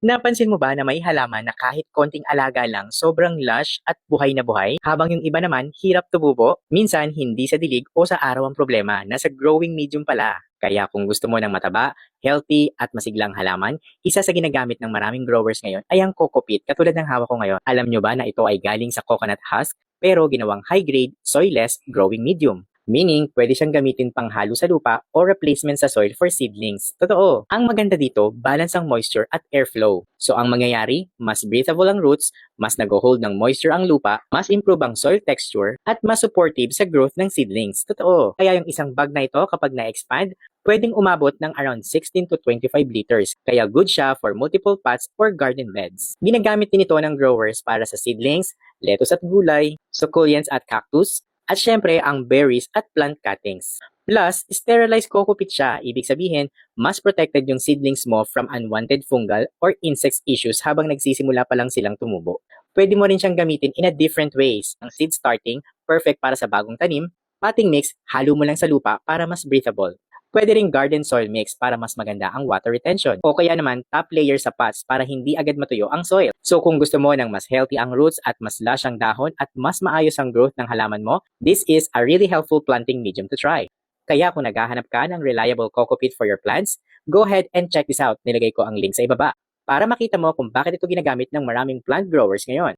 Napansin mo ba na may halaman na kahit konting alaga lang sobrang lush at buhay na buhay, habang yung iba naman hirap tumubo? Minsan hindi sa dilig o sa araw ang problema, nasa growing medium pala. Kaya kung gusto mo ng mataba, healthy at masiglang halaman, isa sa ginagamit ng maraming growers ngayon ay ang Coco Peat katulad ng hawak ko ngayon. Alam nyo ba na ito ay galing sa coconut husk pero ginawang high-grade, soilless, growing medium? Meaning, pwede siyang gamitin panghalo sa lupa o replacement sa soil for seedlings. Totoo. Ang maganda dito, balance ang moisture at airflow. So ang mangyayari, mas breathable ang roots, mas nag-hold ng moisture ang lupa, mas improve ang soil texture, at mas supportive sa growth ng seedlings. Totoo. Kaya yung isang bag na ito kapag na-expand, pwedeng umabot ng around 16 to 25 liters. Kaya good siya for multiple pots or garden beds. Ginagamit din ito ng growers para sa seedlings, lettuce at gulay, succulents at cactus, at syempre, ang berries at plant cuttings. Plus, sterilized coco peat siya. Ibig sabihin, mas protected yung seedlings mo from unwanted fungal or insects issues habang nagsisimula pa lang silang tumubo. Pwede mo rin siyang gamitin in a different ways. Ang seed starting, perfect para sa bagong tanim. Potting mix, halo mo lang sa lupa para mas breathable. Pwede ring garden soil mix para mas maganda ang water retention. O kaya naman top layer sa pots para hindi agad matuyo ang soil. So kung gusto mo ng mas healthy ang roots at mas lush ang dahon at mas maayos ang growth ng halaman mo, this is a really helpful planting medium to try. Kaya kung naghahanap ka ng reliable coco peat for your plants, go ahead and check this out. Nilagay ko ang link sa ibaba para makita mo kung bakit ito ginagamit ng maraming plant growers ngayon.